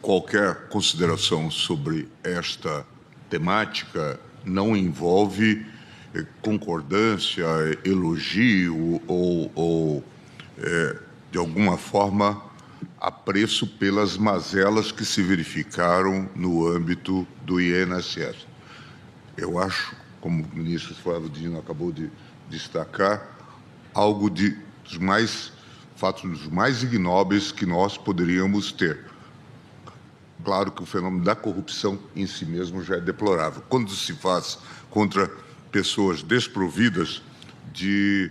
qualquer consideração sobre esta temática não envolve concordância, elogio ou de alguma forma, apreço pelas mazelas que se verificaram no âmbito do INSS. Eu acho, como o ministro Flávio Dino acabou de destacar, algo dos fatos mais ignóbeis que nós poderíamos ter. Claro que o fenômeno da corrupção em si mesmo já é deplorável. Quando se faz contra pessoas desprovidas de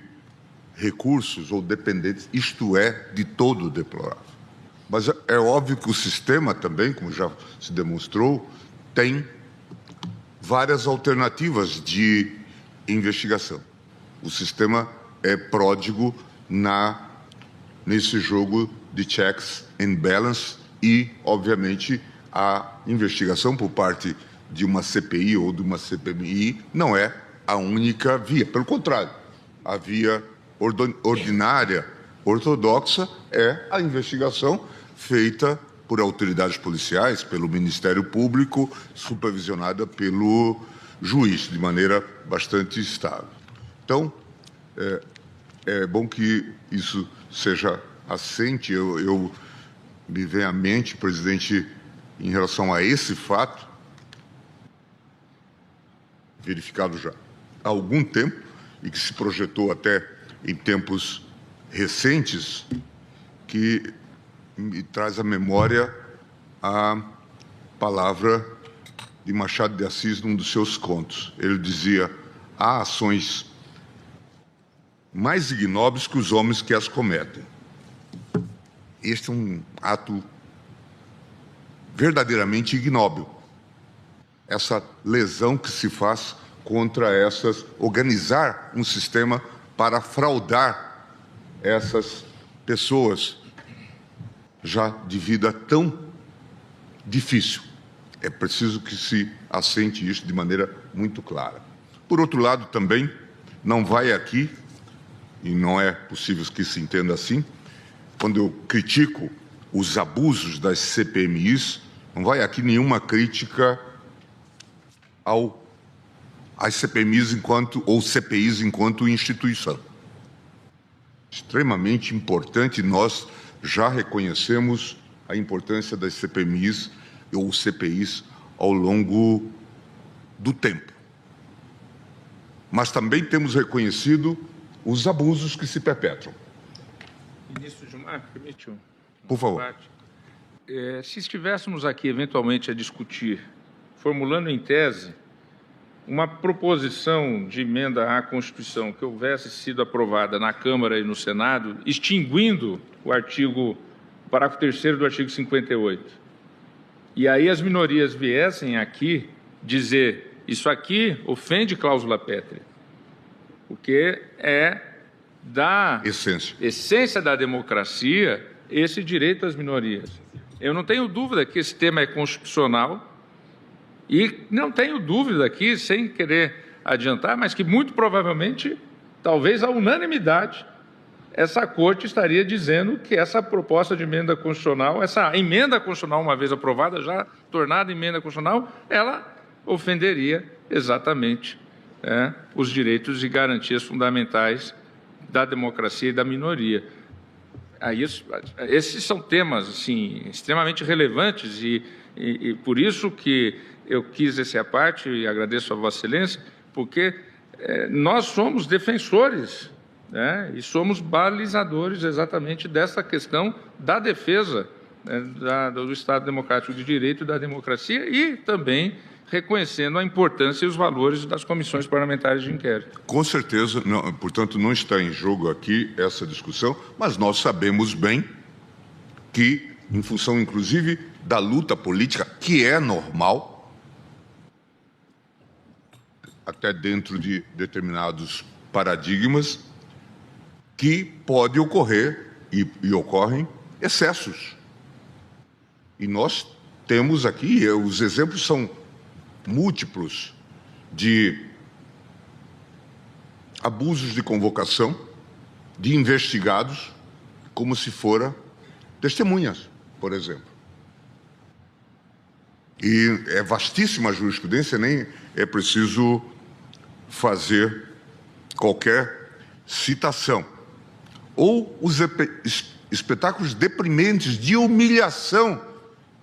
recursos ou dependentes, isto é de todo deplorável. Mas é óbvio que o sistema também, como já se demonstrou, tem várias alternativas de investigação. O sistema é pródigo nesse jogo de checks and balance e, obviamente, a investigação por parte de uma CPI ou de uma CPMI não é a única via. Pelo contrário, a via ordinária, ortodoxa, é a investigação feita por autoridades policiais, pelo Ministério Público, supervisionada pelo juiz, de maneira bastante estável. Então, é bom que isso seja assente. Eu me vem à mente, presidente, em relação a esse fato, verificado já há algum tempo e que se projetou até em tempos recentes, que me traz à memória a palavra de Machado de Assis num dos seus contos. Ele dizia: há ações mais ignóbeis que os homens que as cometem. Este é um ato verdadeiramente ignóbil. Essa lesão que se faz contra organizar um sistema para fraudar essas pessoas já de vida tão difícil. É preciso que se assente isso de maneira muito clara. Por outro lado, também, não vai aqui, e não é possível que se entenda assim, quando eu critico os abusos das CPMIs, não vai aqui nenhuma crítica às CPMIs ou CPIs enquanto instituição. Extremamente importante, nós já reconhecemos a importância das CPMIs ou CPIs ao longo do tempo. Mas também temos reconhecido os abusos que se perpetram. Ministro Gilmar, permite um Por favor. debate? Se estivéssemos aqui, eventualmente, a discutir, formulando em tese, uma proposição de emenda à Constituição que houvesse sido aprovada na Câmara e no Senado, extinguindo o parágrafo 3º do artigo 58, e aí as minorias viessem aqui dizer: isso aqui ofende cláusula pétrea, porque é da essência da democracia esse direito às minorias. Eu não tenho dúvida que esse tema é constitucional e não tenho dúvida aqui, sem querer adiantar, mas que muito provavelmente, talvez à unanimidade, essa Corte estaria dizendo que essa proposta de emenda constitucional, essa emenda constitucional, uma vez aprovada, já tornada emenda constitucional, ela ofenderia exatamente os direitos e garantias fundamentais da democracia e da minoria. Esses são temas assim, extremamente relevantes e por isso que eu quis essa parte e agradeço a Vossa Excelência, porque nós somos defensores e somos balizadores exatamente dessa questão da defesa do Estado Democrático de Direito e da democracia e também reconhecendo a importância e os valores das comissões parlamentares de inquérito. Com certeza, não, portanto, não está em jogo aqui essa discussão, mas nós sabemos bem que, em função, inclusive, da luta política, que é normal, até dentro de determinados paradigmas, que pode ocorrer, e ocorrem, excessos. E nós temos aqui, os exemplos são múltiplos de abusos de convocação de investigados como se fora testemunhas, por exemplo. E é vastíssima a jurisprudência, nem é preciso fazer qualquer citação. Ou os espetáculos deprimentes de humilhação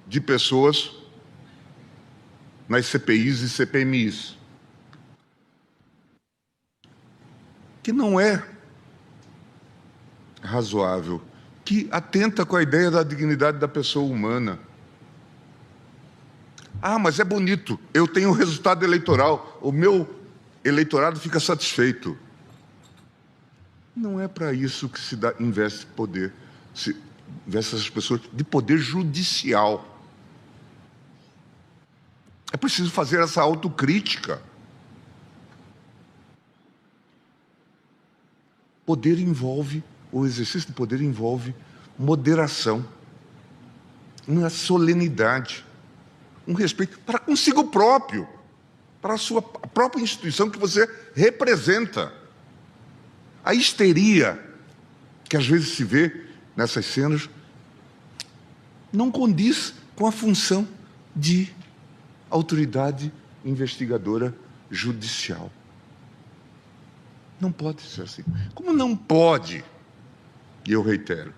de pessoas nas CPIs e CPMIs, que não é razoável, que atenta com a ideia da dignidade da pessoa humana. Ah, mas é bonito, eu tenho o resultado eleitoral, o meu eleitorado fica satisfeito. Não é para isso que se investe poder, se investe essas pessoas de poder judicial. É preciso fazer essa autocrítica. Poder envolve, o exercício do poder envolve moderação, uma solenidade, um respeito para consigo próprio, para a sua própria instituição que você representa. A histeria que às vezes se vê nessas cenas não condiz com a função de autoridade investigadora judicial. Não pode ser assim. Como não pode, e eu reitero,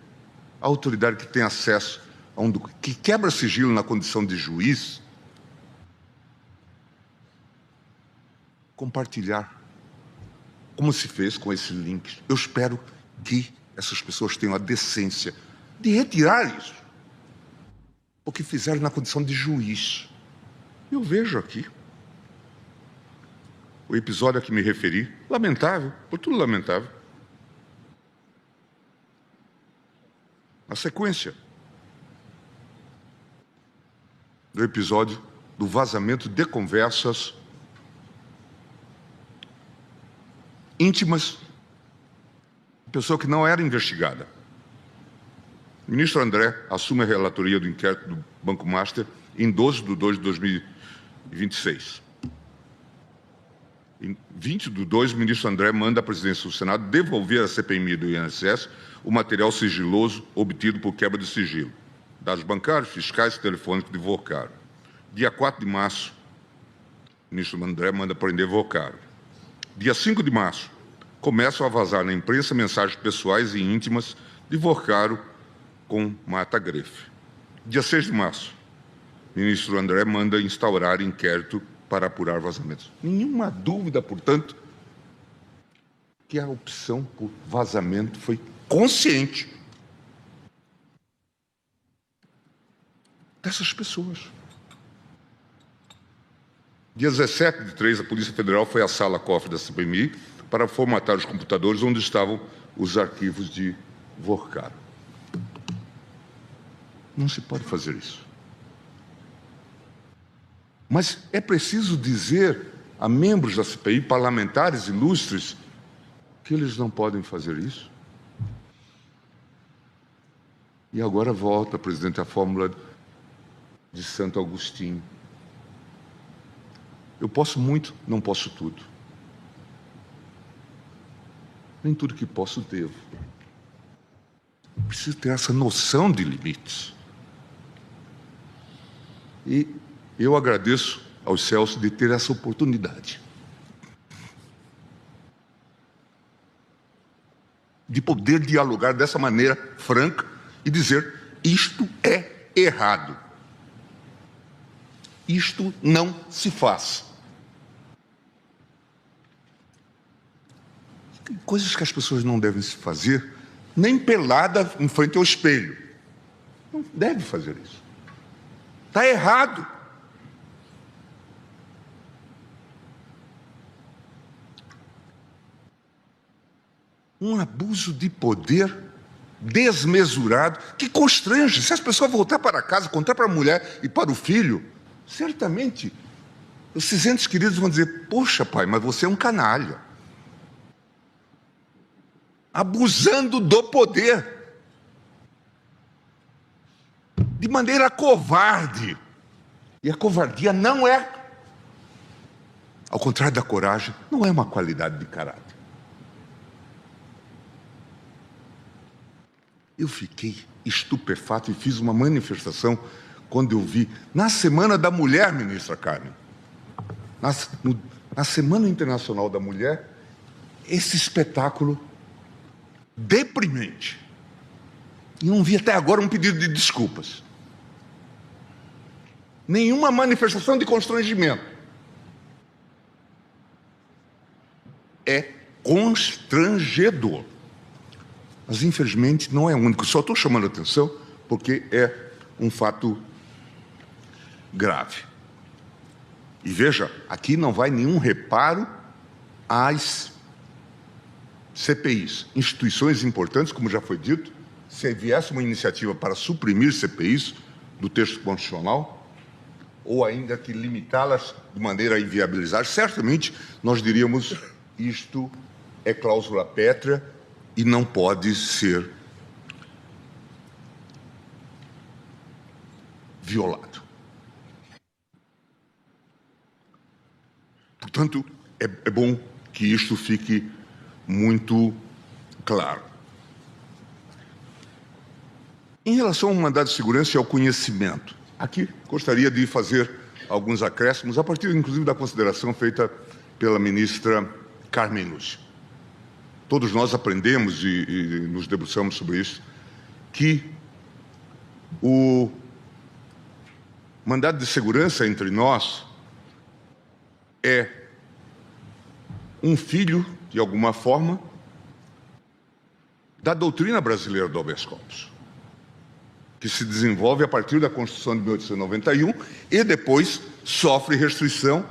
a autoridade que tem acesso a que quebra sigilo na condição de juiz, compartilhar, como se fez com esses links. Eu espero que essas pessoas tenham a decência de retirar isso, o que fizeram na condição de juiz. Eu vejo aqui o episódio a que me referi, lamentável, por tudo lamentável. A sequência do episódio do vazamento de conversas íntimas de pessoa que não era investigada. O ministro André assume a relatoria do inquérito do Banco Master em 12 de 2 de 2026. Em 20 de 2, o ministro André manda à presidência do Senado devolver à CPMI do INSS o material sigiloso obtido por quebra de sigilo, dados bancários, fiscais e telefônicos de Vocaro. Dia 4 de março, o ministro André manda prender Vocaro. Dia 5 de março, começam a vazar na imprensa mensagens pessoais e íntimas de Vocaro com Mata Grefe. Dia 6 de março, o ministro André manda instaurar inquérito para apurar vazamentos. Nenhuma dúvida, portanto, que a opção por vazamento foi consciente dessas pessoas. Dia 17 de 3, a Polícia Federal foi à sala cofre da CPMI para formatar os computadores onde estavam os arquivos de Vocaro. Não se pode fazer isso. Mas é preciso dizer a membros da CPI, parlamentares ilustres, que eles não podem fazer isso. E agora volta, presidente, a fórmula de Santo Agostinho. Eu posso muito, não posso tudo. Nem tudo que posso devo. Preciso ter essa noção de limites. E eu agradeço aos céus de ter essa oportunidade. De poder dialogar dessa maneira franca e dizer: isto é errado. Isto não se faz. Tem coisas que as pessoas não devem se fazer, nem pelada em frente ao espelho. Não deve fazer isso. Está errado. Um abuso de poder desmesurado que constrange. Se as pessoas voltar para casa, contar para a mulher e para o filho, certamente os entes queridos vão dizer: poxa, pai, mas você é um canalha. Abusando do poder. De maneira covarde. E a covardia não é, ao contrário da coragem, não é uma qualidade de caráter. Eu fiquei estupefato e fiz uma manifestação quando eu vi, na Semana da Mulher, ministra Carmen, na Semana Internacional da Mulher, esse espetáculo deprimente. E não vi até agora um pedido de desculpas. Nenhuma manifestação de constrangimento. É constrangedor. Mas, infelizmente, não é único. Só estou chamando a atenção porque é um fato grave. E veja, aqui não vai nenhum reparo às CPIs, instituições importantes, como já foi dito. Se viesse uma iniciativa para suprimir CPIs do texto constitucional, ou ainda que limitá-las de maneira a inviabilizar, certamente nós diríamos isto é cláusula pétrea e não pode ser violado. Portanto, é bom que isto fique muito claro. Em relação ao mandado de segurança e ao conhecimento, aqui gostaria de fazer alguns acréscimos, a partir, inclusive, da consideração feita pela ministra Carmen Lúcia. Todos nós aprendemos e nos debruçamos sobre isso, que o mandado de segurança entre nós é um filho, de alguma forma, da doutrina brasileira do habeas corpus, que se desenvolve a partir da Constituição de 1891 e depois sofre restrição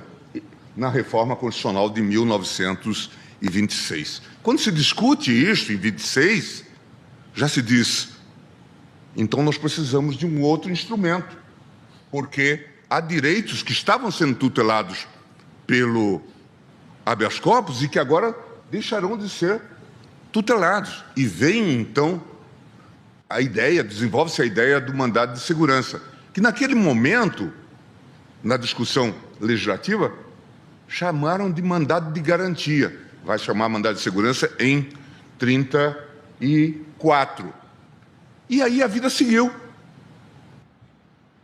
na reforma constitucional de 1926. Quando se discute isso em 26, já se diz, então nós precisamos de um outro instrumento, porque há direitos que estavam sendo tutelados pelo habeas corpus e que agora deixarão de ser tutelados. E vem, então, desenvolve-se a ideia do mandado de segurança, que naquele momento, na discussão legislativa, chamaram de mandado de garantia. Vai chamar mandado de segurança em 34. E aí a vida seguiu,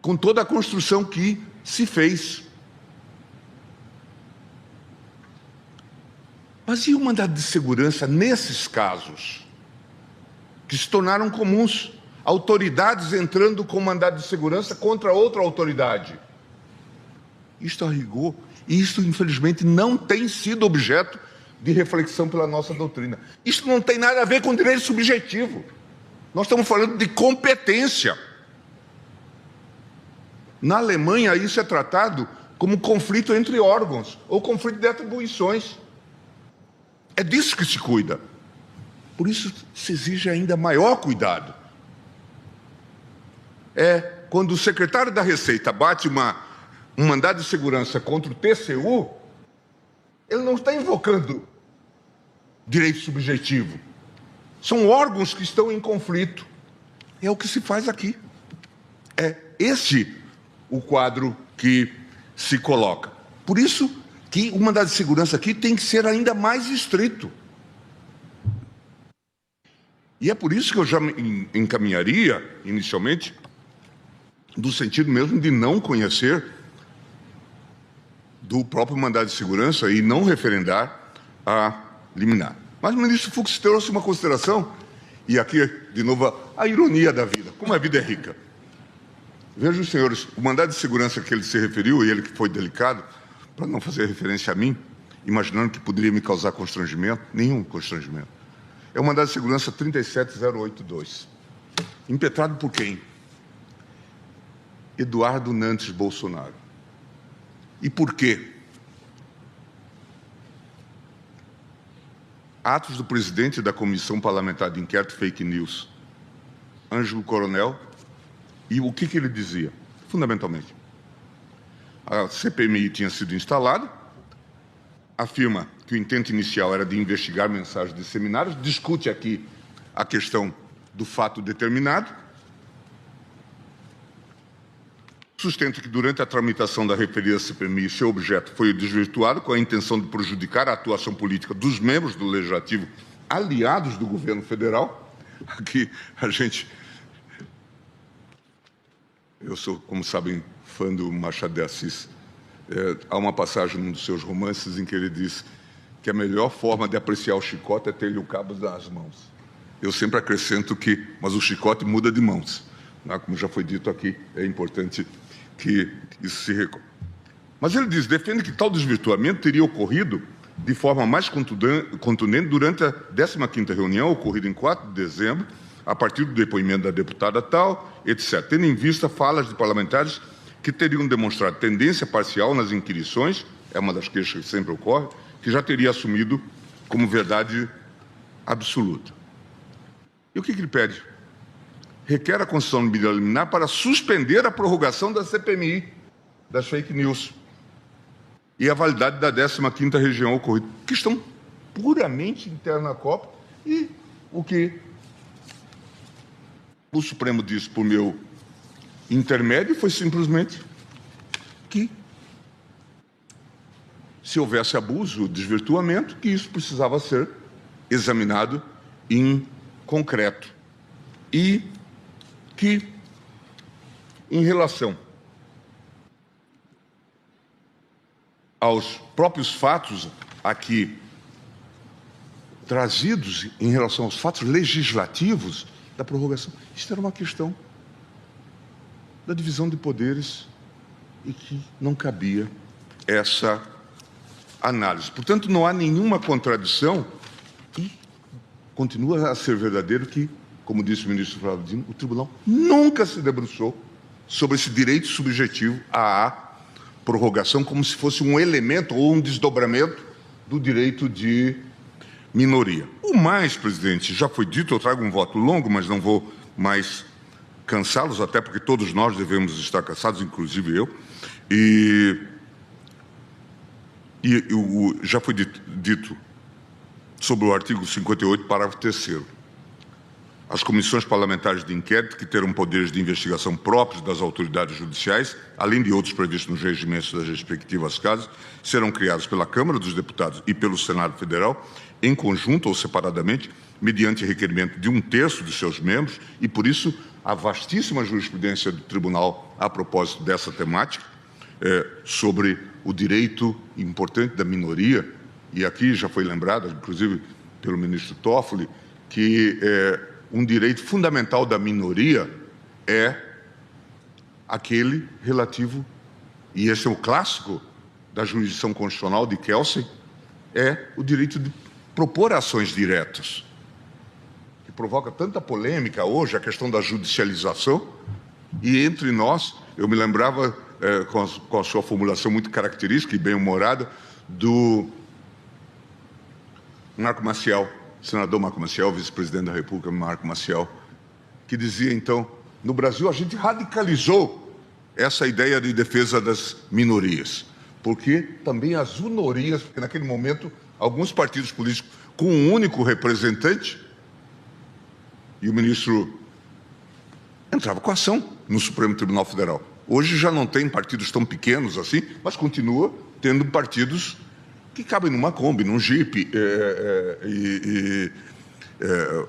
com toda a construção que se fez. Mas e o mandado de segurança nesses casos, que se tornaram comuns? Autoridades entrando com mandado de segurança contra outra autoridade. Isto a rigor, e isto, infelizmente, não tem sido objeto de reflexão pela nossa doutrina. Isto não tem nada a ver com direito subjetivo. Nós estamos falando de competência. Na Alemanha, isso é tratado como conflito entre órgãos, ou conflito de atribuições. É disso que se cuida. Por isso se exige ainda maior cuidado. Quando o secretário da Receita bate um mandado de segurança contra o TCU, ele não está invocando direito subjetivo. São órgãos que estão em conflito. É o que se faz aqui. É este o quadro que se coloca. Por isso que o mandado de segurança aqui tem que ser ainda mais estrito. E é por isso que eu já encaminharia, inicialmente, no sentido mesmo de não conhecer do próprio mandado de segurança e não referendar a liminar. Mas o ministro Fux trouxe uma consideração, e aqui, de novo, a ironia da vida, como a vida é rica. Vejam, senhores, o mandado de segurança que ele se referiu, e ele que foi delicado, para não fazer referência a mim, imaginando que poderia me causar constrangimento, nenhum constrangimento. É o mandado de segurança 37082. Impetrado por quem? Eduardo Nantes Bolsonaro. E por quê? Atos do presidente da Comissão Parlamentar de Inquérito Fake News, Ângelo Coronel, e o que ele dizia? Fundamentalmente, a CPMI tinha sido instalada, afirma que o intento inicial era de investigar mensagens disseminadas, discute aqui a questão do fato determinado, sustenta que durante a tramitação da referida CPMI, seu objeto foi desvirtuado com a intenção de prejudicar a atuação política dos membros do Legislativo aliados do governo federal. Aqui a gente Eu sou, como sabem, fã do Machado de Assis. Há uma passagem num dos seus romances em que ele diz que a melhor forma de apreciar o chicote é ter-lhe o cabo nas mãos. Eu sempre acrescento mas o chicote muda de mãos. Como já foi dito aqui, é importante que isso se recorde. Mas ele diz, defende que tal desvirtuamento teria ocorrido de forma mais contundente durante a 15ª reunião, ocorrida em 4 de dezembro, a partir do depoimento da deputada tal, etc., tendo em vista falas de parlamentares que teriam demonstrado tendência parcial nas inquirições, é uma das queixas que sempre ocorre, que já teria assumido como verdade absoluta. E o que ele pede? Requer a concessão de medida liminar para suspender a prorrogação da CPMI, das fake news, e a validade da 15ª região ocorrida. Questão puramente interna à COP, e o que o Supremo disse por meu intermédio foi simplesmente que, se houvesse abuso, desvirtuamento, que isso precisava ser examinado em concreto. E que, em relação aos próprios fatos aqui trazidos, em relação aos fatos legislativos da prorrogação, isso era uma questão da divisão de poderes e que não cabia essa análise. Portanto, não há nenhuma contradição e continua a ser verdadeiro que, como disse o ministro Flávio Dino, o tribunal nunca se debruçou sobre esse direito subjetivo à prorrogação como se fosse um elemento ou um desdobramento do direito de minoria. O mais, presidente, já foi dito, eu trago um voto longo, mas não vou mais cansá-los, até porque todos nós devemos estar cansados, inclusive eu, já foi dito sobre o artigo 58, parágrafo 3º. As comissões parlamentares de inquérito, que terão poderes de investigação próprios das autoridades judiciais, além de outros previstos nos regimentos das respectivas casas, serão criadas pela Câmara dos Deputados e pelo Senado Federal, em conjunto ou separadamente, mediante requerimento de 1/3 de seus membros, e, por isso, a vastíssima jurisprudência do Tribunal a propósito dessa temática, sobre o direito importante da minoria, e aqui já foi lembrado, inclusive pelo ministro Toffoli, que um direito fundamental da minoria é aquele relativo, e esse é o clássico da jurisdição constitucional de Kelsey, é o direito de propor ações diretas, que provoca tanta polêmica hoje, a questão da judicialização, e entre nós, eu me lembrava, com a sua formulação muito característica e bem-humorada, do Marco Maciel, senador Marco Maciel, vice-presidente da República, Marco Maciel, que dizia, então, no Brasil a gente radicalizou essa ideia de defesa das minorias, porque também as unorias, porque naquele momento alguns partidos políticos com um único representante, e o ministro entrava com ação no Supremo Tribunal Federal. Hoje já não tem partidos tão pequenos assim, mas continua tendo partidos que cabem numa Kombi, num Jeep,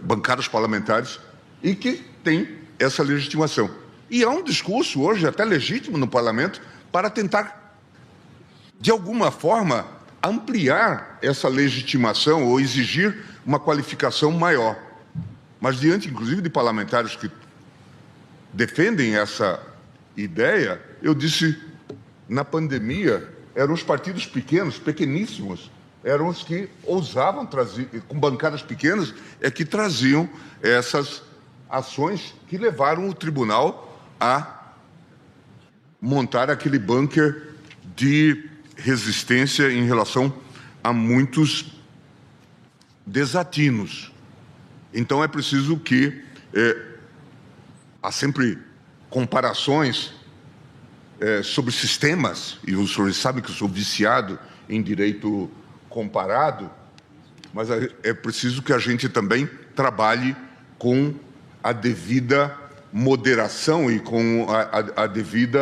bancadas parlamentares, e que tem essa legitimação. E há um discurso hoje até legítimo no parlamento para tentar, de alguma forma, ampliar essa legitimação ou exigir uma qualificação maior. Mas diante, inclusive, de parlamentares que defendem essa ideia, eu disse, na pandemia, eram os partidos pequenos, pequeníssimos, eram os que ousavam trazer, com bancadas pequenas, que traziam essas ações que levaram o tribunal a montar aquele bunker de resistência em relação a muitos desatinos. Então, é preciso que há sempre comparações sobre sistemas, e os senhores sabem que eu sou viciado em direito comparado, mas é preciso que a gente também trabalhe com a devida moderação e com a devida